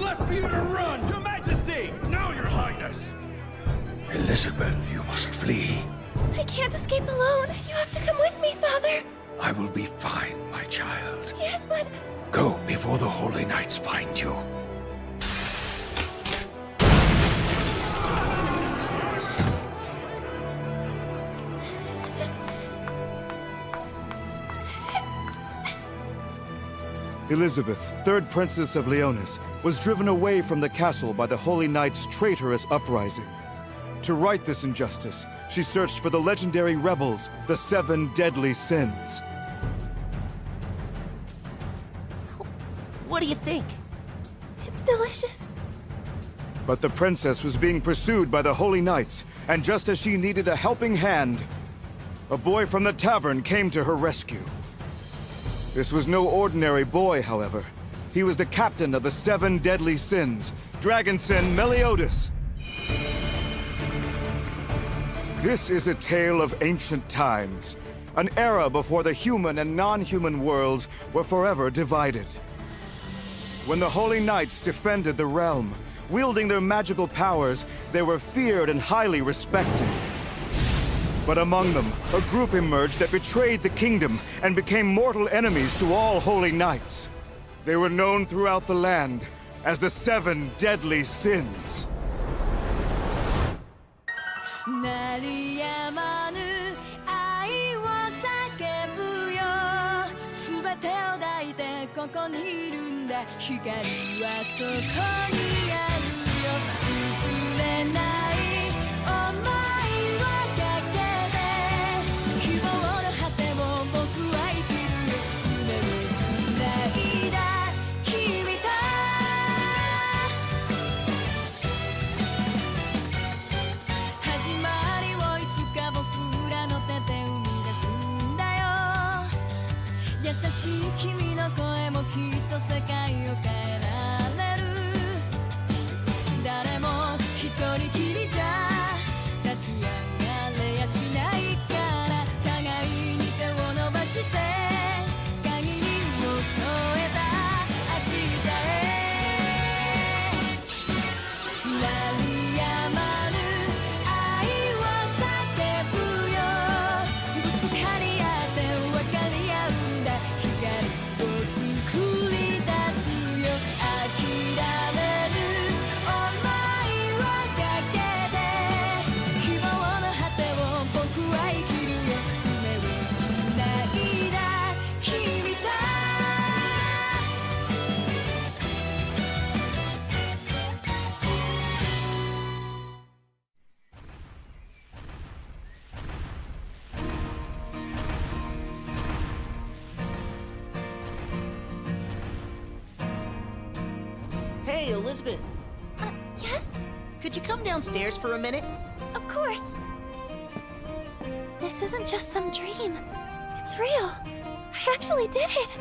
left for you to run! Your Majesty! No, Your Highness! Elizabeth, you must flee. I can't escape alone. You have to come with me, Father. I will be fine, my child. Yes, but... Go before the Holy Knights find you. Elizabeth, third Princess of Leonis, was driven away from the castle by the Holy Knight's traitorous uprising. To right this injustice, she searched for the legendary rebels, the Seven Deadly Sins. What do you think? It's delicious. But the princess was being pursued by the Holy Knights, and just as she needed a helping hand, a boy from the tavern came to her rescue. This was no ordinary boy, however. He was the captain of the Seven Deadly Sins, Dragonson Meliodas. This is a tale of ancient times, an era before the human and non-human worlds were forever divided. When the Holy Knights defended the realm, wielding their magical powers, they were feared and highly respected. But among them, a group emerged that betrayed the kingdom and became mortal enemies to all Holy Knights. They were known throughout the land as the Seven Deadly Sins. 鳴りやまぬ愛を叫ぶよすべてを抱いてここにいるんだ光はそこにあるよ譲れない想いはかけて希望の果てを僕は生きるよ夢をつないだ君と始まりをいつか僕らの手で生み出すんだよ優しい君の声もきっと世界を変えられる誰も一人きりじゃ立ち上がれやしないから互いに手を伸ばして限りを超えた明日へ鳴りやまぬ愛を叫ぶよぶつかり合って分かり合うんだ光を作り出すよ諦める想いはかけて希望の果てを僕は生きるよ夢をつないだ君と Hey, Elizabeth, Yes? could you come downstairs for a minute? Of course. This isn't just some dream. It's real. I actually did it.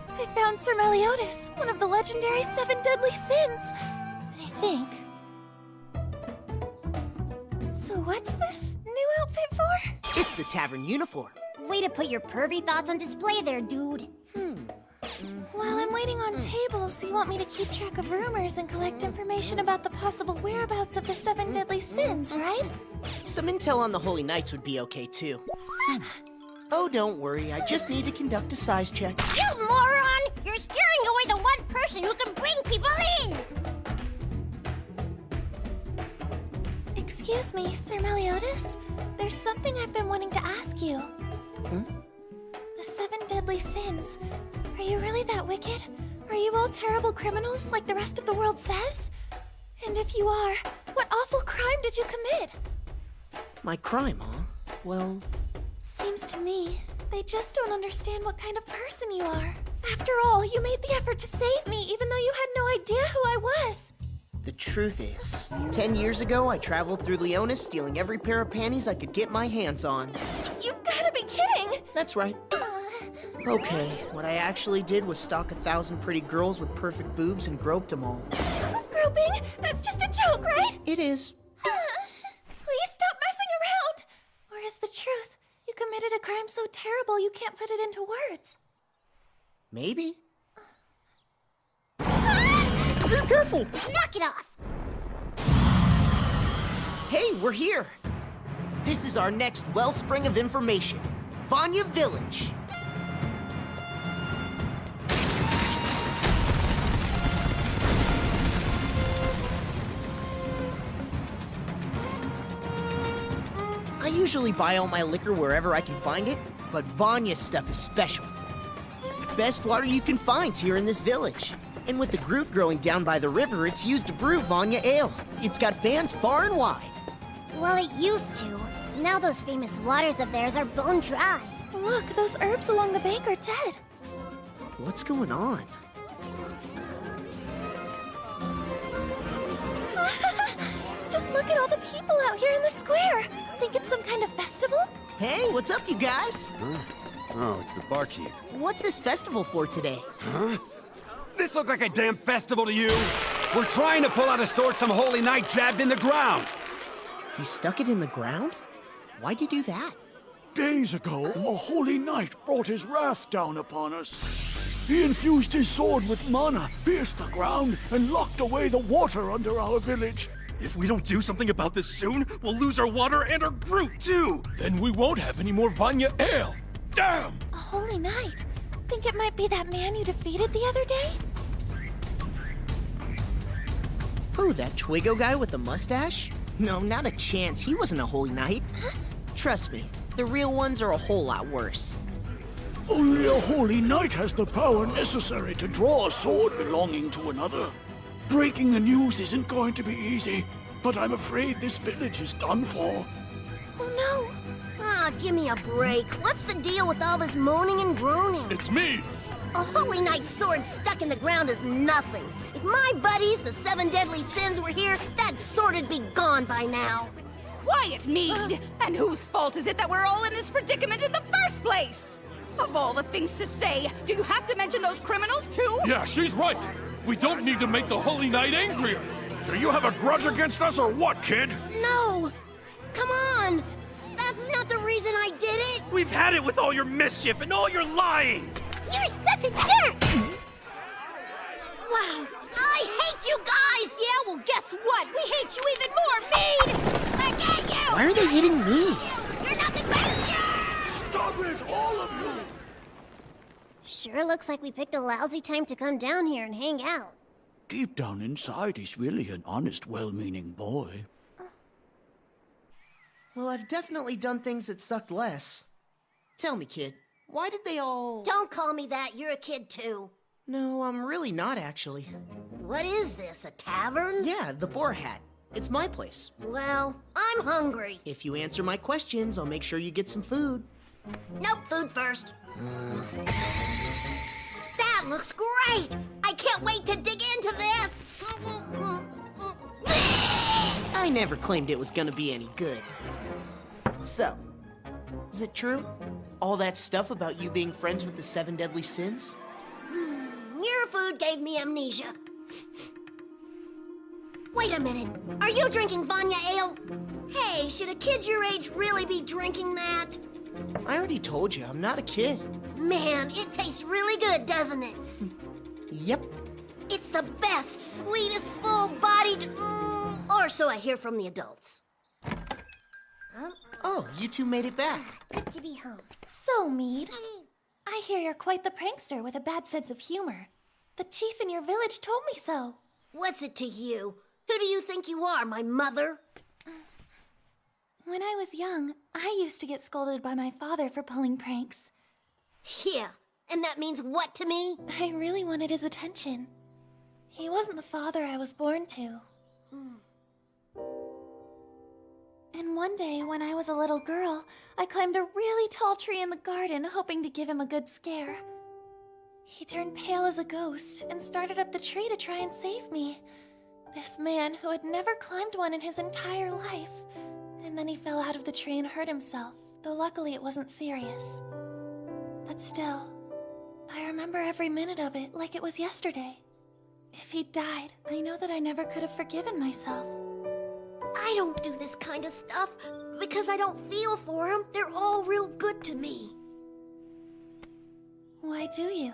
I found Sir Meliodas, one of the legendary Seven Deadly Sins. I think. So what's this new outfit for? It's the tavern uniform. Way to put your pervy thoughts on display there, dude. While I'm waiting on tables, you want me to keep track of rumors and collect information about the possible whereabouts of the Seven Deadly Sins, right? Some intel on the Holy Knights would be okay, too. Oh, don't worry. I just need to conduct a size check. You moron! You're scaring away the one person who can bring people in! Excuse me, Sir Meliodas. There's something I've been wanting to ask you. The Seven Deadly Sins. Are you really that wicked? Are you all terrible criminals like the rest of the world says? And if you are, what awful crime did you commit? My crime, huh? Well, Seems to me they just don't understand what kind of person you are. After all, you made the effort to save me even though you had no idea who I was. the truth is, 10 years ago, I traveled through Leonis stealing every pair of panties I could get my hands on. You've gotta be kidding! That's right. Okay, what I actually did was stalk 1,000 pretty girls with perfect boobs and groped them all. Groping? That's just a joke, right? It is. Please stop messing around! Or is the truth, you committed a crime so terrible you can't put it into words? Maybe. Be careful! Knock it off! Hey, we're here! This is our next wellspring of information. Vanya Village. I usually buy all my liquor wherever I can find it, but Vanya's stuff is special. Best water you can find's here in this village. And with the Groot growing down by the river, it's used to brew Vanya Ale. It's got fans far and wide. Well, it used to. Now those famous waters of theirs are bone dry. Look, those herbs along the bank are dead. What's going on? Just look at all the people out here in the square. Think it's some kind of festival? Hey, what's up, you guys? Oh, it's the barkeep. What's this festival for today? This look like a damn festival to you? We're trying to pull out a sword some holy knight jabbed in the ground. He stuck it in the ground? Why'd you do that? Days ago, a holy knight brought his wrath down upon us. He infused his sword with mana, pierced the ground, and locked away the water under our village. If we don't do something about this soon, we'll lose our water and our Groot, too! Then we won't have any more Vanya Ale. Damn! A holy knight. Think it might be that man you defeated the other day? Who, that Twigo guy with the mustache? No, not a chance. He wasn't a holy knight. Trust me, the real ones are a whole lot worse. Only a holy knight has the power necessary to draw a sword belonging to another. Breaking the news isn't going to be easy, but I'm afraid this village is done for. Oh no. Ah, give me a break. What's the deal with all this moaning and groaning? It's me! A holy knight's sword stuck in the ground is nothing. If my buddies, the seven deadly sins, were here, that sword'd be gone by now. Quiet, Mead! And whose fault is it that we're all in this predicament in the first place? Of all the things to say, do you have to mention those criminals too? Yeah, she's right! We don't need to make the holy knight angrier! Do you have a grudge against us or what, kid? No! Come on! That's not the reason I did it! We've had it with all your mischief and all your lying! You're such a jerk! Wow! I hate you guys! Yeah, well, guess what? We hate you even more, Mead! I get you! Why are they hitting me? You're nothing but a Stop it, all of you! Sure looks like we picked a lousy time to come down here and hang out. Deep down inside, he's really an honest, well-meaning boy. Well, I've definitely done things that sucked less. Tell me, kid, why did they all... Don't call me that, you're a kid too. No, I'm really not, actually. What is this, a tavern? Yeah, the Boar Hat. It's my place. Well, I'm hungry. If you answer my questions, I'll make sure you get some food. Nope, food first. That looks great! I can't wait to dig into this! I never claimed it was gonna be any good. So, is it true? All that stuff about you being friends with the seven deadly sins? Your food gave me amnesia. Wait a minute. Are you drinking Vanya Ale? Hey, should a kid your age really be drinking that? I already told you, I'm not a kid. Man, it tastes really good, doesn't it? Yep. It's the best, sweetest, full-bodied... or so I hear from the adults. Oh, you two made it back. Good to be home. So, Mead, I hear you're quite the prankster with a bad sense of humor. The chief in your village told me so. What's it to you? Who do you think you are, my mother? When I was young, I used to get scolded by my father for pulling pranks. Yeah, and that means what to me? I really wanted his attention. He wasn't the father I was born to. And one day, when I was a little girl, I climbed a really tall tree in the garden, hoping to give him a good scare. He turned pale as a ghost and started up the tree to try and save me. This man who had never climbed one in his entire life. And then he fell out of the tree and hurt himself, though luckily it wasn't serious. But still, I remember every minute of it like it was yesterday. If he'd died, I know that I never could have forgiven myself. I don't do this kind of stuff because I don't feel for them. They're all real good to me. Why do you?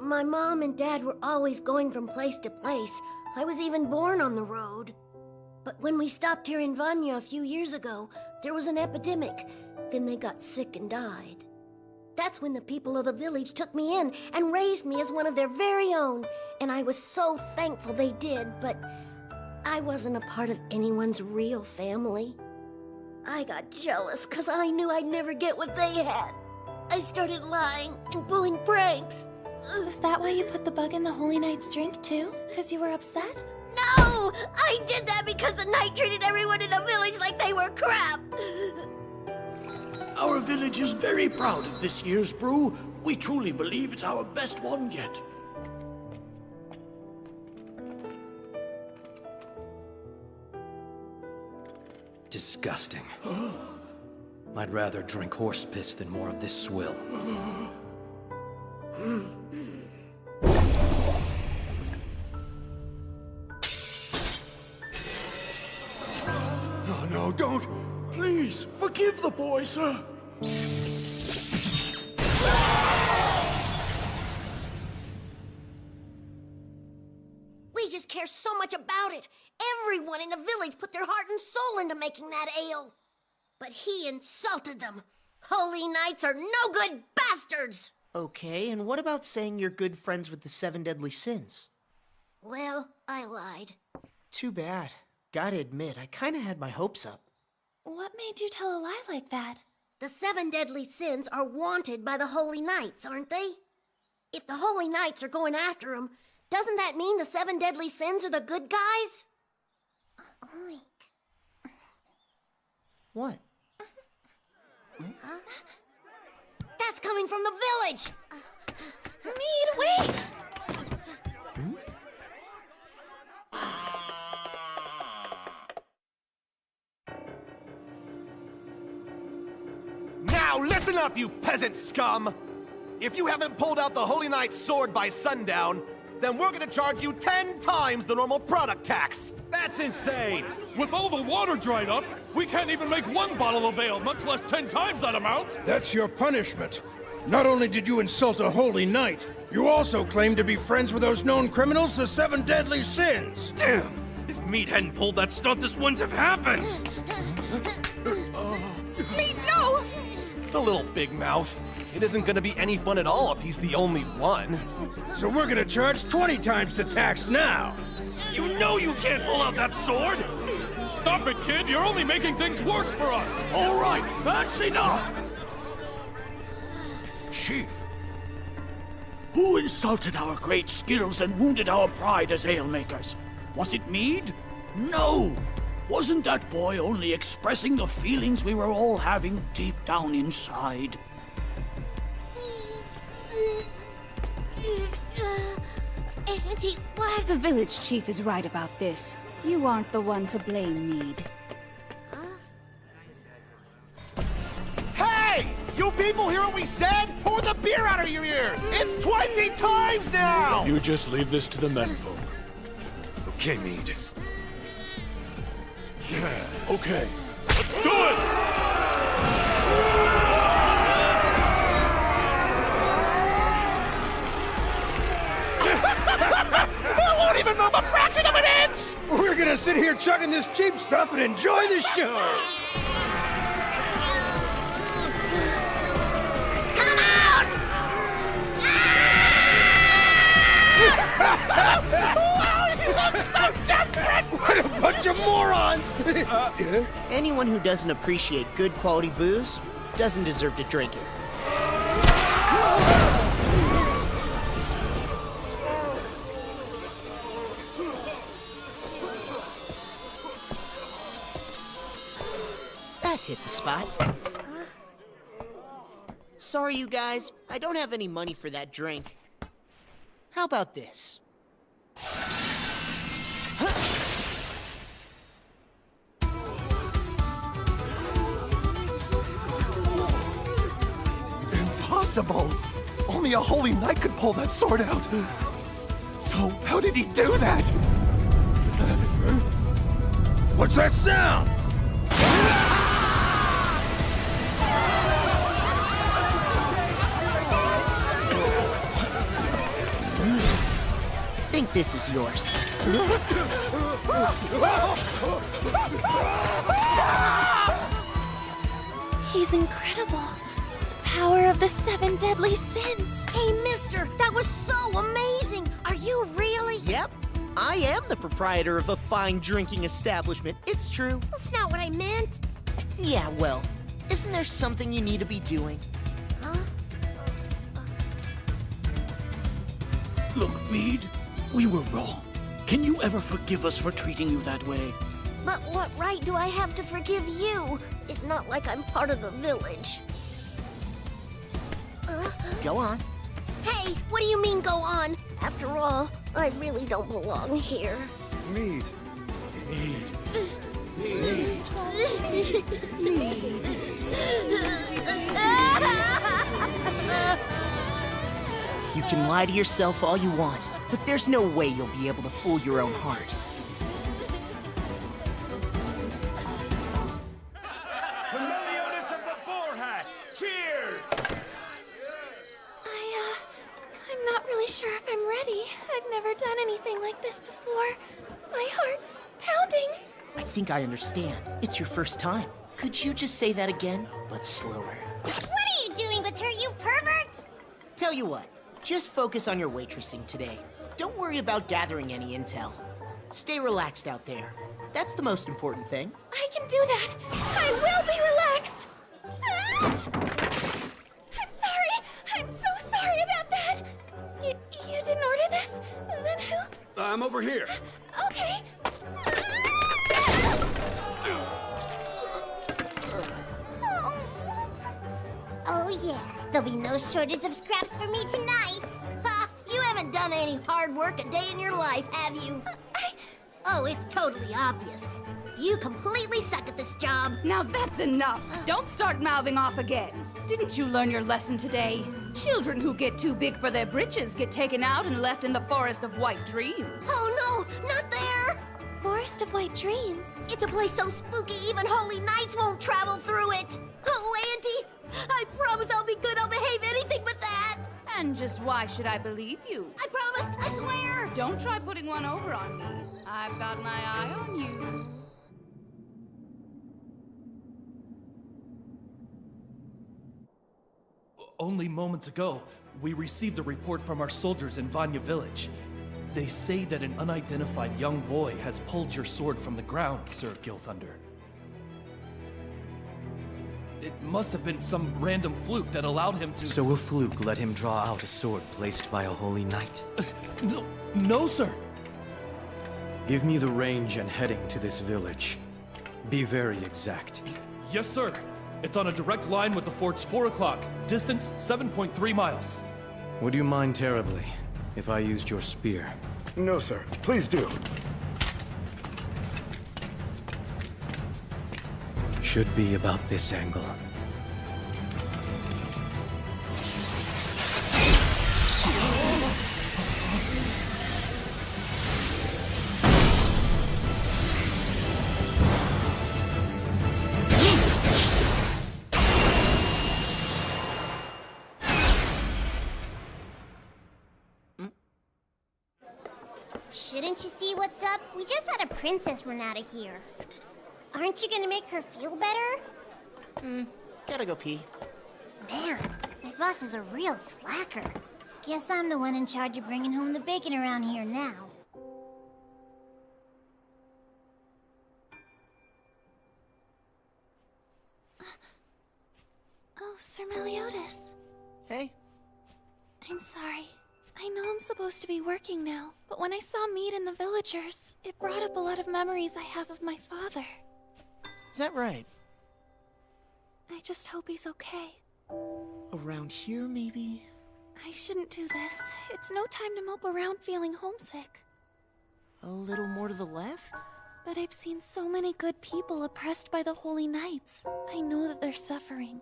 My mom and dad were always going from place to place. I was even born on the road. But when we stopped here in Vanya a few years ago, there was an epidemic. Then they got sick and died. That's when the people of the village took me in and raised me as one of their very own. And I was so thankful they did, but I wasn't a part of anyone's real family. I got jealous because I knew I'd never get what they had. I started lying and pulling pranks. Was that why you put the bug in the Holy Knight's drink, too? Because you were upset? No! I did that because the Knight treated everyone in the village like they were crap! Our village is very proud of this year's brew. We truly believe it's our best one yet. Disgusting. I'd rather drink horse piss than more of this swill. Oh, no, don't! Please, forgive the boy, sir! We just care so much about it. Everyone in the village put their heart and soul into making that ale. But he insulted them. Holy Knights are no good bastards! Okay, and what about saying you're good friends with the 7 deadly sins? Well, I lied. Too bad. Gotta admit, I kinda had my hopes up. What made you tell a lie like that? The 7 deadly sins are wanted by the Holy Knights, aren't they? If the Holy Knights are going after them, doesn't that mean the 7 deadly sins are the good guys? What? Huh? That's coming from the village! Mead, wait! Now listen up, you peasant scum! If you haven't pulled out the Holy Knight's sword by sundown, then we're gonna charge you 10 times the normal product tax! That's insane! With all the water dried up, we can't even make 1 bottle of ale, much less 10 times that amount! That's your punishment. Not only did you insult a holy knight, you also claimed to be friends with those known criminals, the 7 deadly sins! Damn! If Mead hadn't pulled that stunt, this wouldn't have happened! Mead, no! The little big mouth. It isn't gonna be any fun at all if he's the only one. So we're gonna charge 20 times the tax now! You know you can't pull out that sword! Stop it, kid! You're only making things worse for us! All right, that's enough! Chief! Who insulted our great skills and wounded our pride as ale makers? Was it Mead? No! Wasn't that boy only expressing the feelings we were all having deep down inside? Auntie, what? The village chief is right about this. You aren't the one to blame, Mead. Hey! You people hear what we said? Pour the beer out of your ears! It's 20 times now! You just leave this to the menfolk. Okay, Mead. Yeah, okay. Let's do it! I won't even move a fraction of an inch! We're gonna sit here chugging this cheap stuff and enjoy the show! Come out! You look so desperate! What a bunch of morons! Anyone who doesn't appreciate good quality booze doesn't deserve to drink it. That hit the spot. Sorry, you guys. I don't have any money for that drink. How about this? Impossible! Only a holy knight could pull that sword out. So, how did he do that? What's that sound? This is yours. He's incredible. The power of the 7 deadly sins. Hey, mister, that was so amazing! Are you really? Yep, I am the proprietor of a fine drinking establishment. It's true. That's not what I meant. Yeah, well, isn't there something you need to be doing? Huh? Look, Mead, we were wrong. Can you ever forgive us for treating you that way? But what right do I have to forgive you? It's not like I'm part of the village. Go on. Hey, what do you mean go on? After all, I really don't belong here. Mead. You can lie to yourself all you want, but there's no way you'll be able to fool your own heart. To Meliodas of the Boar Hat! Cheers! I'm not really sure if I'm ready. I've never done anything like this before. My heart's pounding. I think I understand. It's your first time. Could you just say that again, but slower? What are you doing with her, you pervert? Tell you what, just focus on your waitressing today. Don't worry about gathering any intel. Stay relaxed out there. That's the most important thing. I can do that. I will be relaxed. Ah! I'm sorry. I'm so sorry about that. You didn't order this? Then who? I'm over here. Okay. Oh yeah, there'll be no shortage of scraps for me tonight. Ha! You haven't done any hard work a day in your life, have you? Oh, it's totally obvious. You completely suck at this job. Now that's enough. Don't start mouthing off again. Didn't you learn your lesson today? Children who get too big for their britches get taken out and left in the Forest of White Dreams. Oh no, not there! Forest of White Dreams. It's a place so spooky even holy knights won't travel through it. Oh, Auntie, I promise I'll be good. I'll behave anything but that. And just why should I believe you? I promise, I swear. Don't try putting one over on me. I've got my eye on you. Only moments ago, we received a report from our soldiers in Vanya village. They say that an unidentified young boy has pulled your sword from the ground, Sir Gilthunder. It must have been some random fluke that allowed him to— So a fluke let him draw out a sword placed by a holy knight? No, sir. Give me the range and heading to this village. Be very exact. Yes, sir. It's on a direct line with the fort's 4 o'clock. Distance 7.3 miles. Would you mind terribly if I used your spear? No, sir. Please do. Should be about this angle. Shouldn't you see what's up? We just had a princess run out of here. Aren't you gonna make her feel better? Gotta go pee. Man, my boss is a real slacker. Guess I'm the one in charge of bringing home the bacon around here now. Oh, Sir Meliodas. Hey, I'm sorry. I know I'm supposed to be working now, but when I saw Mead and the villagers, it brought up a lot of memories I have of my father. is that right? I just hope he's okay. Around here, maybe? I shouldn't do this. It's no time to mope around feeling homesick. A little more to the left? But I've seen so many good people oppressed by the Holy Knights. I know that they're suffering.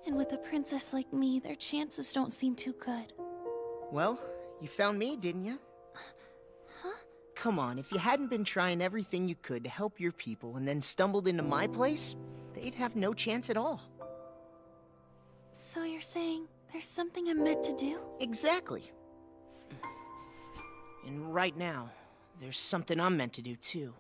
And with a princess like me, their chances don't seem too good. Well, you found me, didn't you? Huh? Come on, if you hadn't been trying everything you could to help your people and then stumbled into my place, they'd have no chance at all. So you're saying there's something I'm meant to do? Exactly. And right now, there's something I'm meant to do too.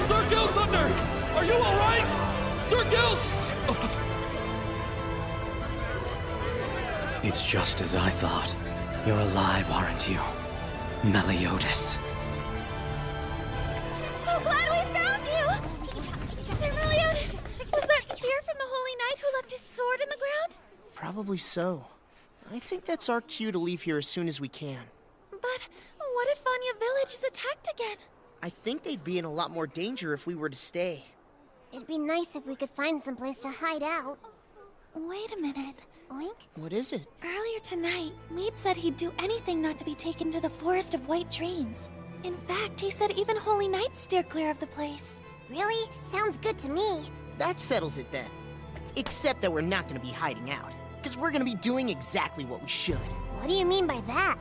Sir Gilthunder! Are you alright? Sir Gil! It's just as I thought. You're alive, aren't you? Meliodas. So glad we found you! Sir Meliodas, was that spear from the Holy Knight who left his sword in the ground? Probably so. I think that's our cue to leave here as soon as we can. But what if Vanya Village is attacked again? I think they'd be in a lot more danger if we were to stay. It'd be nice if we could find some place to hide out. Wait a minute. Oink? What is it? Earlier tonight, Mead said he'd do anything not to be taken to the Forest of White Dreams. In fact, he said even Holy Knights steer clear of the place. Really? Sounds good to me. That settles it then. Except that we're not going to be hiding out. Because we're going to be doing exactly what we should. What do you mean by that?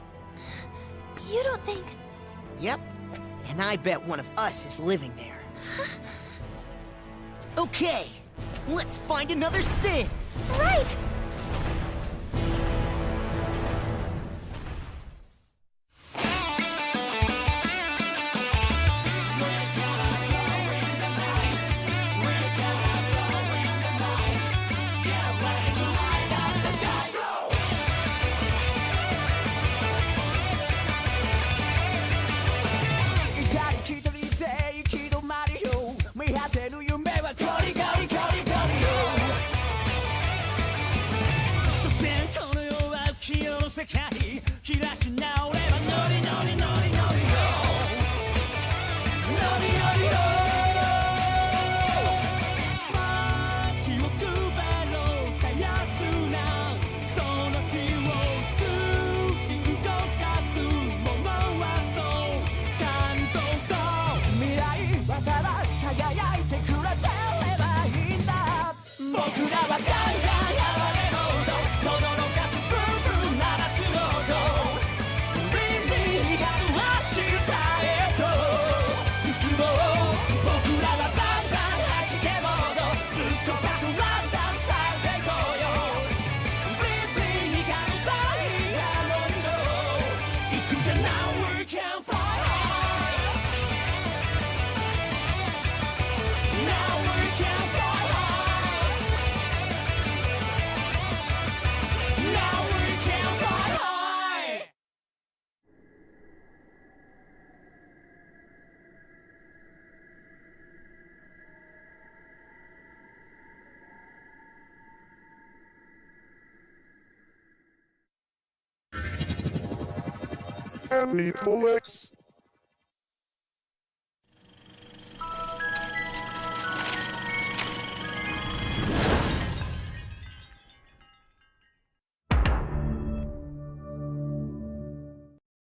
You don't think... Yep. And I bet one of us is living there. Okay, let's find another sin! Right! Omnipolex.